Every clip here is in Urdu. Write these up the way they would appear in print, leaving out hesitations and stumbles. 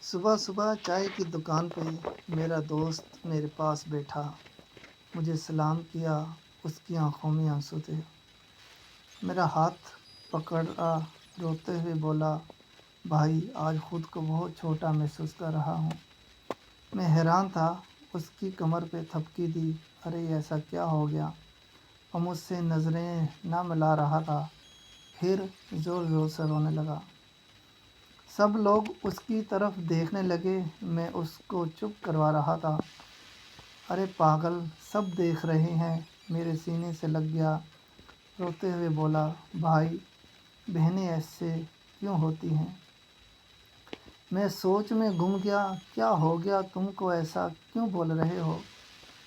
صبح صبح چائے کی دکان پہ میرا دوست میرے پاس بیٹھا، مجھے سلام کیا۔ اس کی آنکھوں میں آنسو تھے۔ میرا ہاتھ پکڑا، روتے ہوئے بولا، بھائی آج خود کو بہت چھوٹا محسوس کر رہا ہوں۔ میں حیران تھا، اس کی کمر پہ تھپکی دی، ارے ایسا کیا ہو گیا؟ وہ مجھ سے نظریں نہ ملا رہا تھا، پھر زور زور سے رونے لگا۔ سب لوگ اس کی طرف دیکھنے لگے، میں اس کو چپ کروا رہا تھا۔ ارے پاگل، سب دیکھ رہے ہیں، میرے سینے سے لگ گیا۔ روتے ہوئے بولا، بھائی بہنیں ایسے کیوں ہوتی ہیں؟ میں سوچ میں گم گیا، کیا ہو گیا تم کو، ایسا کیوں بول رہے ہو؟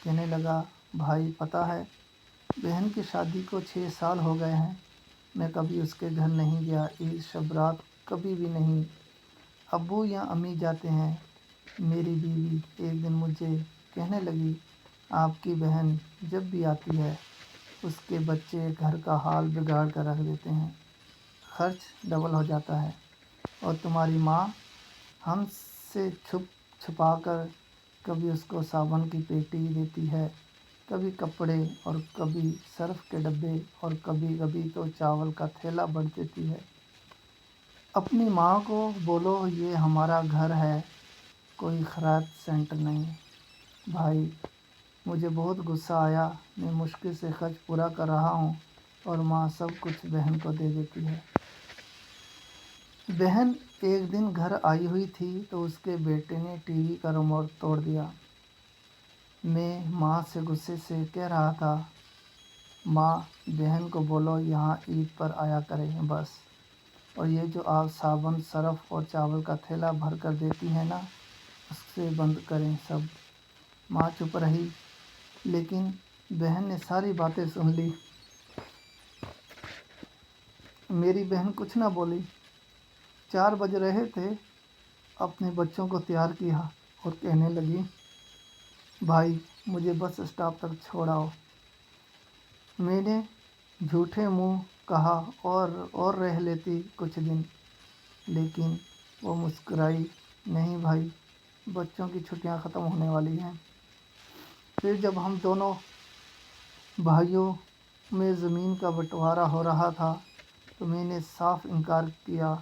کہنے لگا، بھائی پتہ ہے، بہن کی شادی کو 6 سال ہو گئے ہیں، میں کبھی اس کے گھر نہیں گیا، عید شب رات کبھی بھی نہیں۔ ابو یا امی جاتے ہیں۔ میری بیوی ایک دن مجھے کہنے لگی، آپ کی بہن جب بھی آتی ہے اس کے بچے گھر کا حال بگاڑ کر رکھ دیتے ہیں، خرچ ڈبل ہو جاتا ہے، اور تمہاری ماں ہم سے چھپ چھپا کر کبھی اس کو صابن کی پیٹی دیتی ہے، کبھی کپڑے، اور کبھی سرف کے ڈبے، اور کبھی کبھی تو چاول کا تھیلا بڑھ دیتی ہے۔ اپنی ماں کو بولو یہ ہمارا گھر ہے، کوئی خیرات سینٹر نہیں۔ بھائی مجھے بہت غصہ آیا، میں مشکل سے خرچ پورا کر رہا ہوں اور ماں سب کچھ بہن کو دے دیتی ہے۔ بہن ایک دن گھر آئی ہوئی تھی تو اس کے بیٹے نے ٹی وی کا ریموٹ توڑ دیا۔ میں ماں سے غصے سے کہہ رہا تھا، ماں بہن کو بولو یہاں عید پر آیا کرے بس، اور یہ جو آپ صابن، سرف اور چاول کا تھیلا بھر کر دیتی ہیں نا، اس سے بند کریں سب۔ ماں چپ رہی، لیکن بہن نے ساری باتیں سن لی۔ میری بہن کچھ نہ بولی۔ 4 بج رہے تھے، اپنے بچوں کو تیار کیا اور کہنے لگی، بھائی مجھے بس اسٹاپ تک چھوڑاؤ۔ میں نے جھوٹے منہ کہا اور رہ لیتی کچھ دن، لیکن وہ مسکرائی، نہیں بھائی، بچوں کی چھٹیاں ختم ہونے والی ہیں۔ پھر جب ہم دونوں بھائیوں میں زمین کا بٹوارا ہو رہا تھا تو میں نے صاف انکار کیا،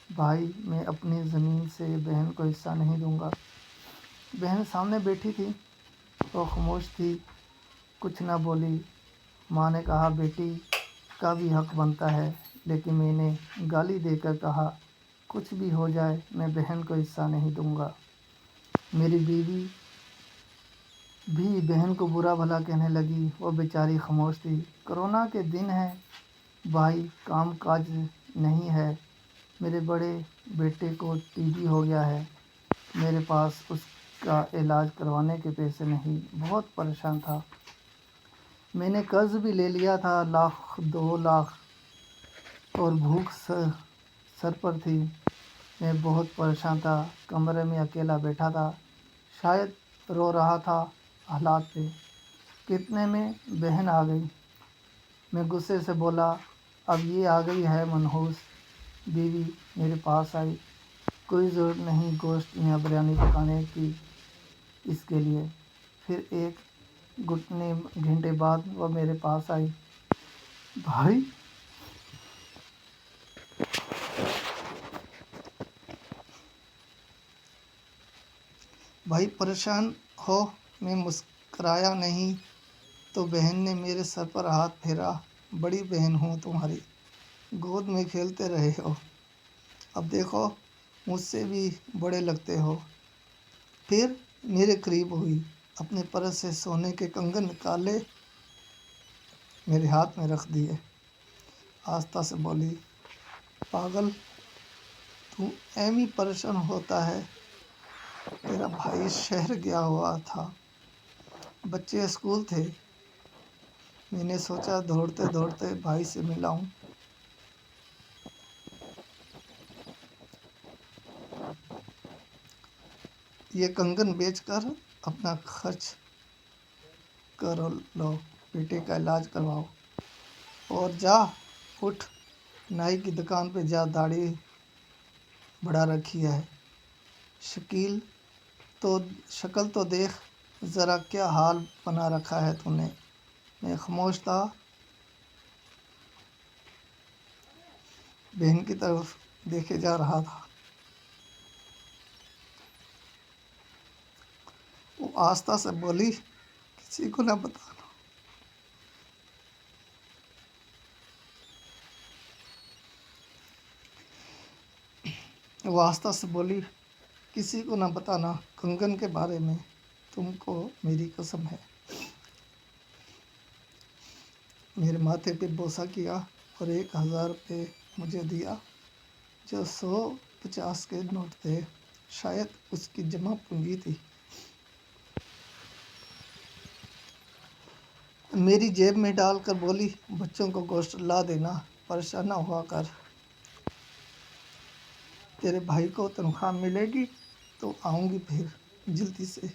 بھائی میں اپنی زمین سے بہن کو حصہ نہیں دوں گا۔ بہن سامنے بیٹھی تھی، وہ خاموش تھی، کچھ نہ بولی۔ ماں نے کہا، بیٹی کا بھی حق بنتا ہے، لیکن میں نے گالی دے کر کہا، کچھ بھی ہو جائے میں بہن کو حصہ نہیں دوں گا۔ میری بیوی بھی بہن کو برا بھلا کہنے لگی، وہ بیچاری خاموش تھی۔ کورونا کے دن ہیں بھائی، کام کاج نہیں ہے، میرے بڑے بیٹے کو ٹی بی ہو گیا ہے، میرے پاس اس کا علاج کروانے کے پیسے نہیں، بہت پریشان تھا۔ میں نے قرض بھی لے لیا تھا، 1 لاکھ 2 لاکھ، اور بھوک سر پر تھی۔ میں بہت پریشان تھا، کمرے میں اکیلا بیٹھا تھا، شاید رو رہا تھا حالات پہ۔ کتنے میں بہن آ گئی۔ میں غصے سے بولا، اب یہ آ گئی ہے منحوس۔ بیوی میرے پاس آئی، کوئی ضرورت نہیں گوشت یا بریانی پکانے کی اس کے لیے۔ پھر 1 گھنٹے بعد وہ میرے پاس آئی، بھائی پریشان ہو؟ میں مسکرایا نہیں تو بہن نے میرے سر پر ہاتھ پھیرا، بڑی بہن ہوں تمہاری، گود میں کھیلتے رہے ہو، اب دیکھو مجھ سے بھی بڑے لگتے ہو۔ پھر میرے قریب ہوئی، اپنے پرس سے سونے کے کنگن نکالے، میرے ہاتھ میں رکھ دیے، آہستہ سے بولی، پاگل تو ایم ہی پریشان ہوتا ہے، تیرا بھائی شہر گیا ہوا تھا، بچے اسکول تھے، میں نے سوچا دوڑتے دوڑتے بھائی سے مل آؤں۔ یہ کنگن بیچ کر اپنا خرچ کر لو، بیٹے کا علاج کرواؤ، اور جا اٹھ نائی کی دکان پہ جا، داڑھی بڑھا رکھی ہے، شکیل تو شکل تو دیکھ ذرا کیا حال بنا رکھا ہے تو نے۔ میں خاموش تھا، بہن کی طرف دیکھے جا رہا تھا۔ وہ آہستہ سے بولی، کسی کو نہ بتانا۔ وہ آہستہ سے بولی، کسی کو نہ بتانا کنگن کے بارے میں، تم کو میری قسم ہے۔ میرے ماتھے پہ بوسہ کیا اور 1000 روپے مجھے دیا جو 150 کے نوٹ تھے، شاید اس کی جمع پونجی تھی۔ میری جیب میں ڈال کر بولی، بچوں کو گوشت لا دینا، پریشان نہ ہوا کر۔ تیرے بھائی کو تنخواہ ملے گی تو آؤں گی پھر جلدی سے۔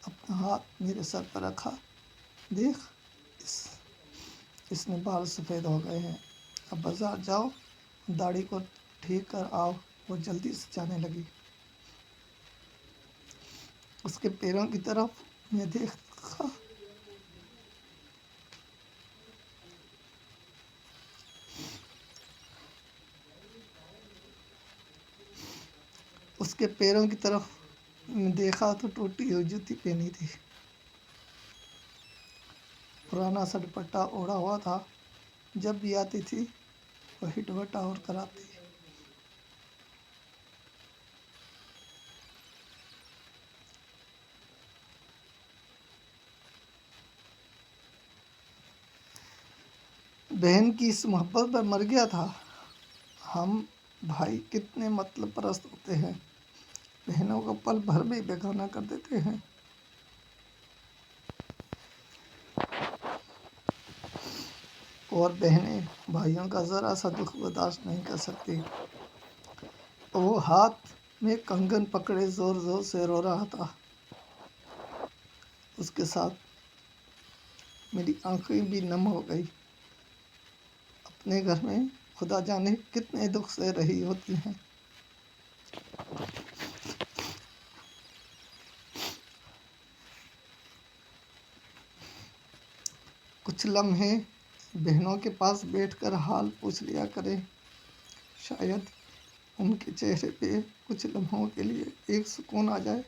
اپنا ہاتھ میرے سر پر رکھا، دیکھ اس نے بال سفید ہو گئے ہیں، اب بازار جاؤ، داڑھی کو ٹھیک کر آؤ۔ وہ جلدی سے جانے لگی۔ اس کے پیروں کی طرف میں دیکھا، اس کے پیروں کی طرف میں دیکھا تو ٹوٹی ہوئی جوتی پہنی تھی، پرانا سا دوپٹہ اوڑھا ہوا تھا۔ جب بھی آتی تھی وہی دوپٹہ اوڑھ کر آتی۔ بہن کی اس محبت پر مر گیا تھا۔ ہم بھائی کتنے مطلب پرست ہوتے ہیں، بہنوں کو پل بھر میں بیگانہ کر دیتے ہیں۔ اور بہنیں بھائیوں کا ذرا سا دکھ برداشت نہیں کر سکتی۔ وہ ہاتھ میں کنگن پکڑے زور زور سے رو رہا تھا۔ اس کے ساتھ میری آنکھیں بھی نم ہو گئی۔ اپنے گھر میں خدا جانے کتنے دکھ سے رہی ہوتی ہیں۔ کچھ لمحے بہنوں کے پاس بیٹھ کر حال پوچھ لیا کریں، شاید ان کے چہرے پہ کچھ لمحوں کے لیے ایک سکون آ جائے۔